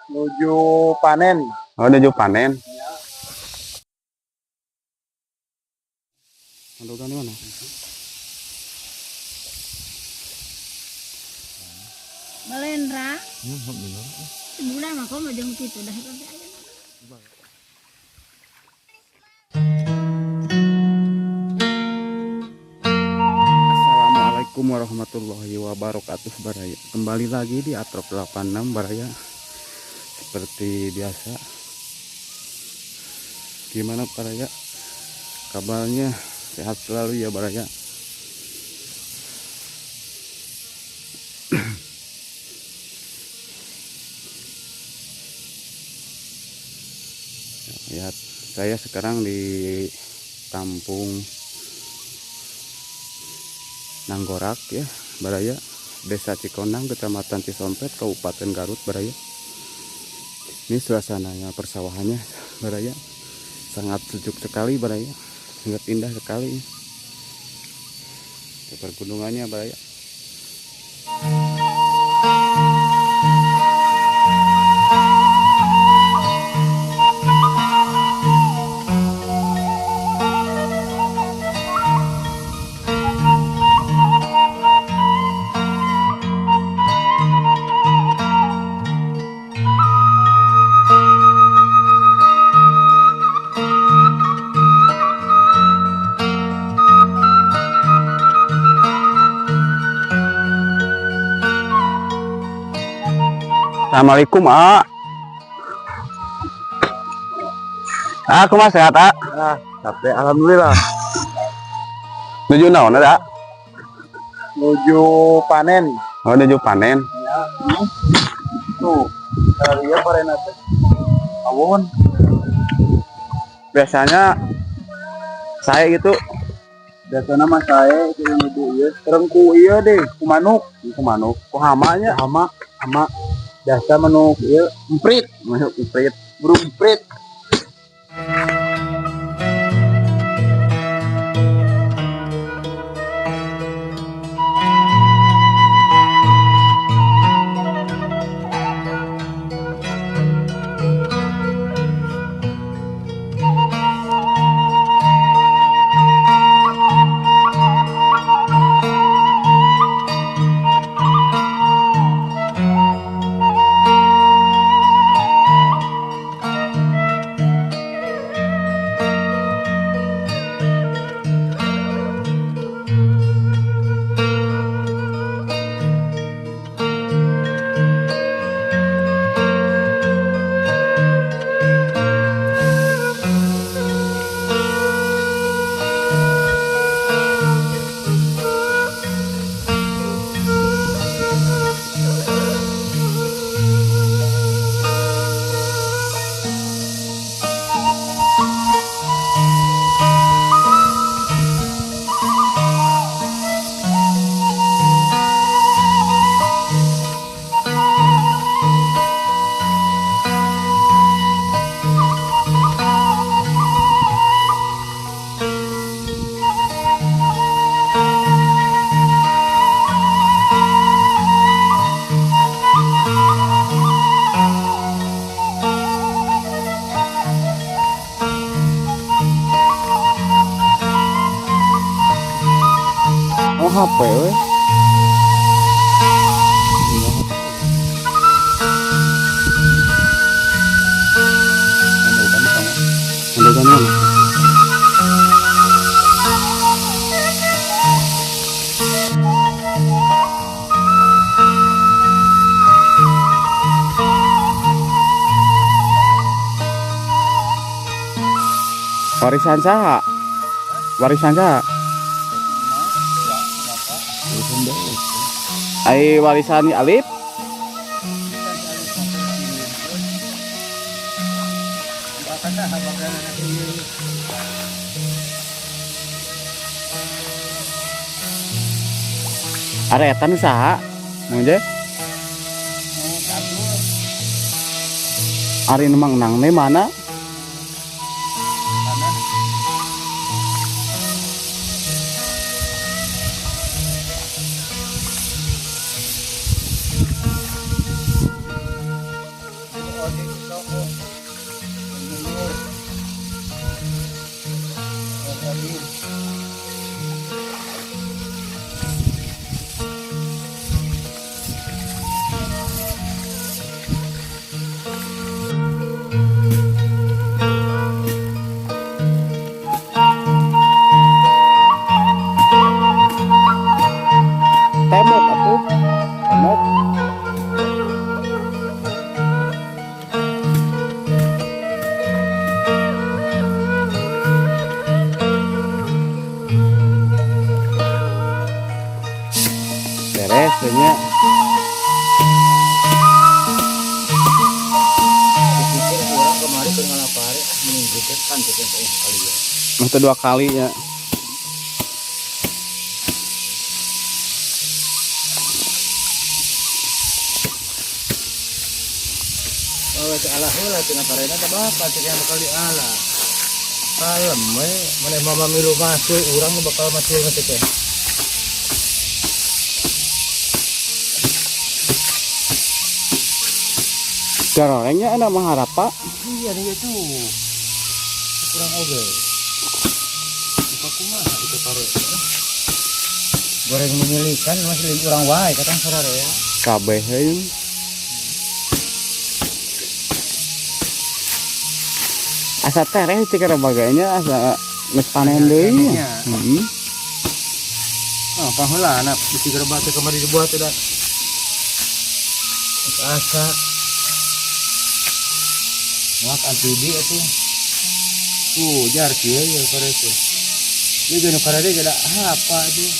Menuju panen. Oh, menuju panen. Mandokan mana? Balendra. Sebulan mah kau mau jeng kitu dah itu aja. Assalamualaikum warahmatullahi wabarakatuh Baraya. Kembali lagi di Atrok 86 Baraya. Seperti biasa. Gimana Baraya? Kabarnya sehat selalu ya Baraya. Lihat, saya sekarang di kampung Nanggorak ya Baraya, Desa Cikonang, Kecamatan Cisompet, Kabupaten Garut Baraya. Ini suasananya persawahannya Baraya, sangat sejuk sekali Baraya, sangat indah sekali. Pergunungannya Baraya. Assalamualaikum aku mas sehat Tapi alhamdulillah. menuju naon ada Menuju panen. oh menuju panen. Ya. Tuh, dia panen apa? Awon. Biasanya saya gitu Biasanya nama saya itu menuju iya. Sekarang ku iya deh, ku manuk. ku manuk ku hamanya Hama. Biasa manuk iya. Emprit. manuk uprit. Burung emprit. Oh HP we. Mandokan mana? Warisan saha? Warisan saha? Ai warisan Alif. Aretan saha? Manje? Ari nemang nang ne mana? Temok atuh. Temok. Beres nya. Pikir kurang kemarin ke ngalapare minggu kan sekali ya. Itu 2 kali ya. Oh, Allah heula cenah parena teh bapak cenah bakal diala. Kalem we, maneh mama milu masuk urang bakal mati nanti teh. Garorengnya ada mengharap Pak. Iya dia itu. Kurang oge. Buka kumaha itu pare. Goreng menyelikan masih kurang wae katang sarare ya. Kabeh heuh. Asa tereh cik bagainya asa geus panen deui. Heeh. Oh, paheula anak bisi gerebah teh kemari dibuat teh da. Asa. Mak antibi atuh. Jar kieu ya pare teh. Ieu geus karade gada apa atuh.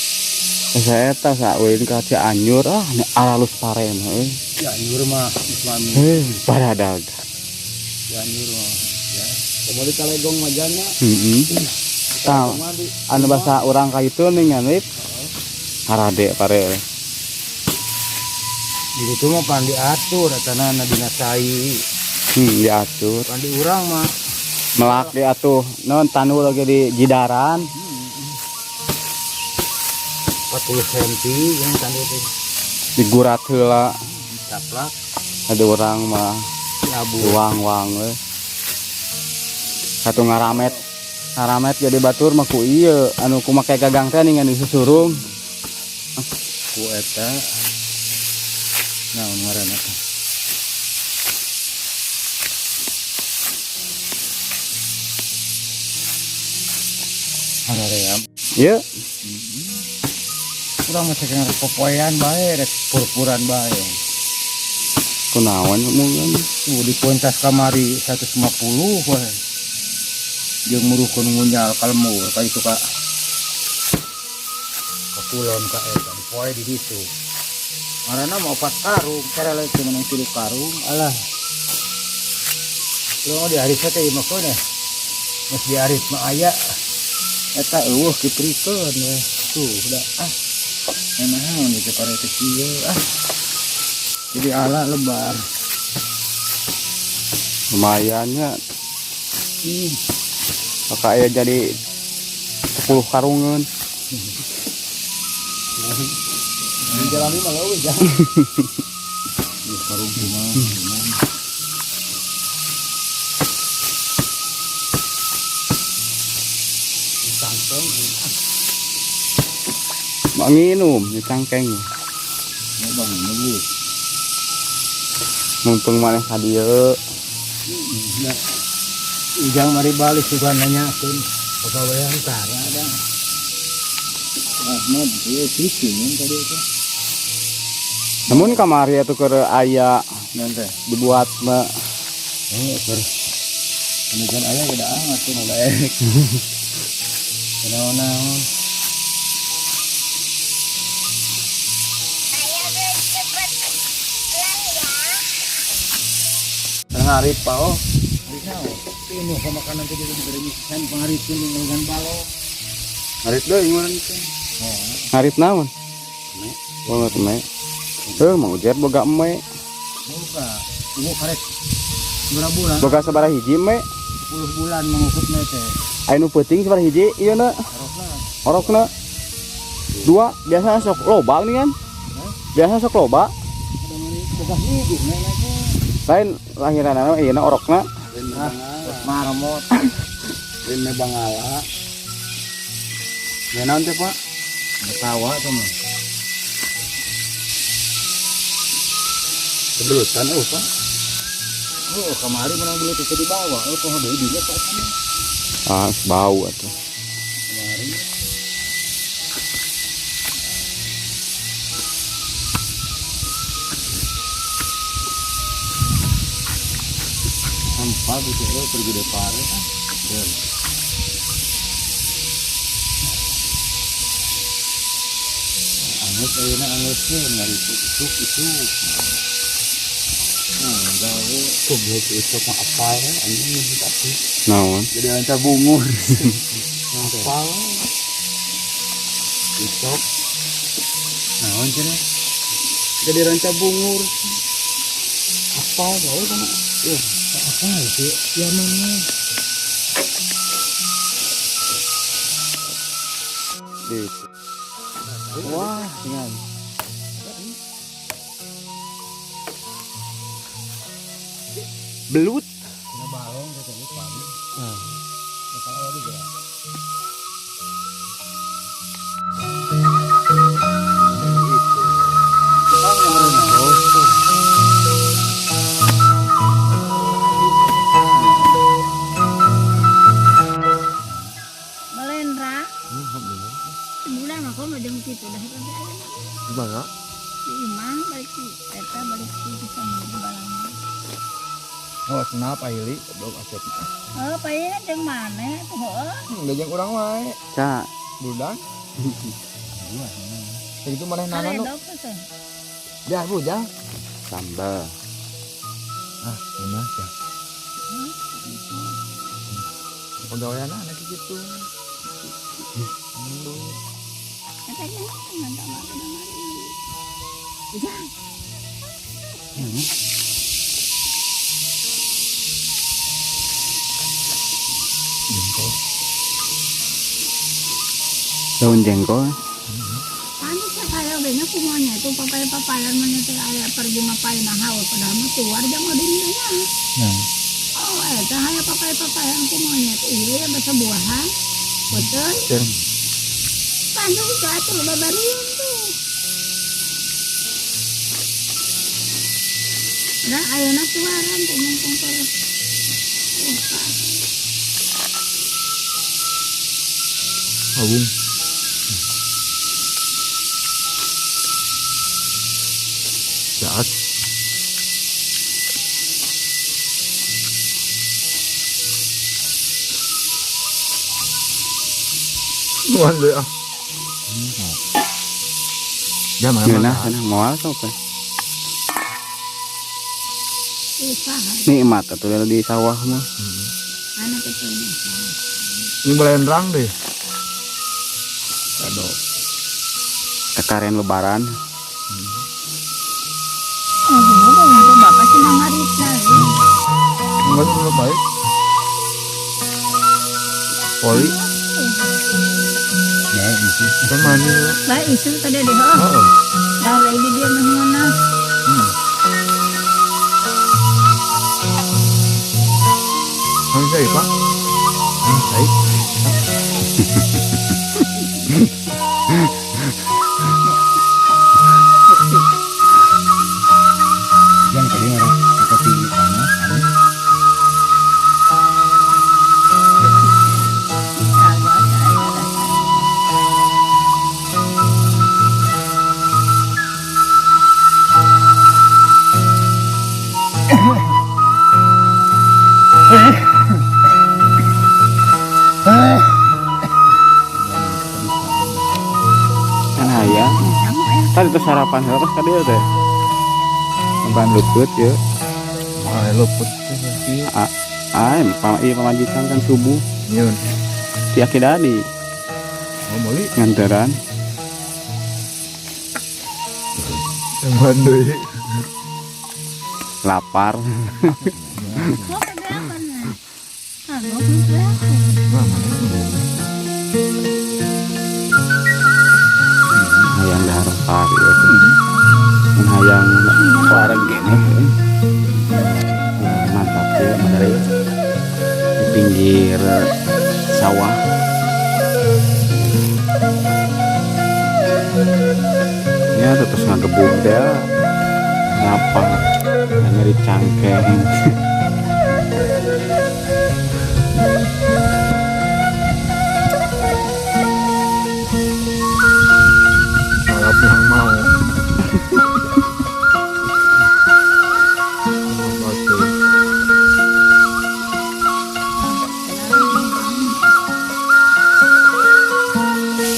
Asa eta saeueun ka Cianjur alus parem heuh. Cianjur mah mami. Baradag. Cianjur mah ya. Kembali kalegong majana. Heeh. Tah anu basa urang ka itu ningan harade pare. Di situ mah pandi atur tanah dina cai. Diatur. Pandi urang mah Melak diatuh non tanur lagi di jidaran. 40 cm yang tandur teh. Digurat heula. Caplak Ada orang mah abu. wang-wang we. Satu ngaramet jadi batur mah ku ieu anu ku make gagang teh ningan disusurung. Ku eta naon ngaranna teh. Haraream. Ieu Kurang mah cek popoyan bae rek purpuran bae. kunaon mungkin Tuh di pentas kamari 150 wae. Jeung muruhkeun ngunyal kalmur ka itu ka. Kulon ka eta poe di ditu. Marana mau 4 karung, cara lain cuma 3 karung. Alah. Lo di aris teh mah kono. Mas di aris mah aya. Eta eueuh kiprikeun we. Tuh udah naon itu pare teh kieu Jadi ala lebar. lumayannya maka aya jadi 10 karungan. Di jalan ini malah weh jangan. Di karung cuma. Cangkeng. Mau nginum di cangkengnya. Ini bang ini. Mumpung maneh ka dieu. Ujang mari balik juga nanyakeun pegawaian tara ada. Ahmad ieu cicing tadi itu. Namun kamari atuh keur aya Nanti. dibuat mah Ber. Kemudian aya gede amat tuh nolek. Naon-naon. hari Pak oh. Ini sama makanan tadi diberi misisan pengaripin dengan balok. Harit deui ngeureun teh. Harit naon? Oh, teh me. Mau ujar boga eme. Boga. Ibu karek berapa bulan? Boga sabaraha hiji eme? 10 bulan mengukut teh. Anu peuting sabaraha hiji ieu na? Orokna. 2 biasa sok loba nih kan? Biasa sok loba. Boga hiji Lain lahiran ieu na orokna. Marmot. Ini Bangala. Ya naon teh, Pak? Tawa tuh mah. Kebelutan Pak. Oh, kemarin menang beli itu di bawah. Oh, kok deui dinya Pak sana. Bau atuh. Kemarin. Sampah gitu pergi dari pare. Angus ayeuna angusnya ngari tusuk itu. Nah, gawe Goblok itu mah apa ya? Anjing tapi. Naon? jadi lancar bungur. Apa? Tusuk. Naon cenah? Jadi ranca bungur. Apa bae kana? Apa sih? Ya mana? Gitu. Wah, tinggal. Belut. Kena balong kata lu pagi. Nah, Kata air juga. Melendra. Sebulan mah kok mah jeung kitu dah eta teh aya. Bangga. Si Imang balik si eta balik si bisa balang. Oh, kenapa Ili? Belum asep. Payeuna jeung maneh tuh heuh. Udah jeung urang wae. Ca. Budak. Itu mana nana nu? Kaledok teh. Dah bujang. Sambal. Ah, enak ya. Pegawaian anak gitu. Eta nya mantap mantap mari. Bujang. Jengkol. Daun jengkol. Anu saya bener semuanya itu papaya-papayan mana teh aya pergi mapain haus padahal mah keluar jang dinya nya. Nah, Oh, eta aya papaya-papayan ku monyet ieu ya basa buahan. Betul. dan Panjang jatuh babarian tuh. Nah, ayeuna keluaran teh nyengkong terus. abung. Jahat. Nuan deh ah. Dia mana Ngeunah mana? cenah moal sok teh. Usaha Nikmat atuh di sawah mah. anak itu. Ini belendrang deh. Aduh. Kekaren lebaran. Oh, bener bapak sih nangarit lagi. Enggak tuh baik. Poli. Nah, itu. Kan mandi dulu. Baik isu tadi deh, oh. Heeh. Dah lagi dia mana? Kan saya, Pak. Saya. Yang tadi orang seperti panas. Kan hayang. Tadi itu sarapan heula pas ka dieu teh. Ban luput ya. Ah, luput sih. Iya pamajikan kan subuh. Nyun. Si Aki Dadi Mau beli nganteran. yang bandoi. Lapar. Kok keberapa nih? Kalau keberapa? Hayang dahar pari ya. Hayang wareg gini. ya Bray, di pinggir sawah. Ya terus ngagebuk dia ngapa nyari cangkeng. Harap yang mau.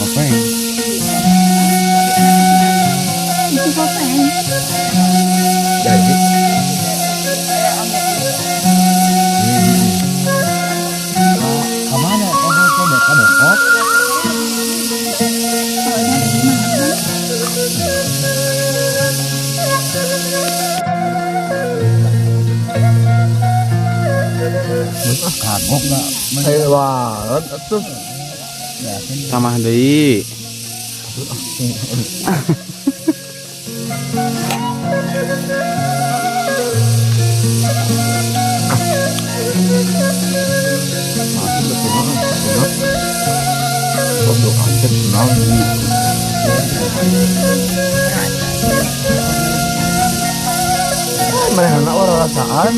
Apa ya? Itu kopeng. Jadi. Kemana? Ada pot. Kagok nggak? Ayo banget tuh. Sama deui. Mana anak orang rasaan?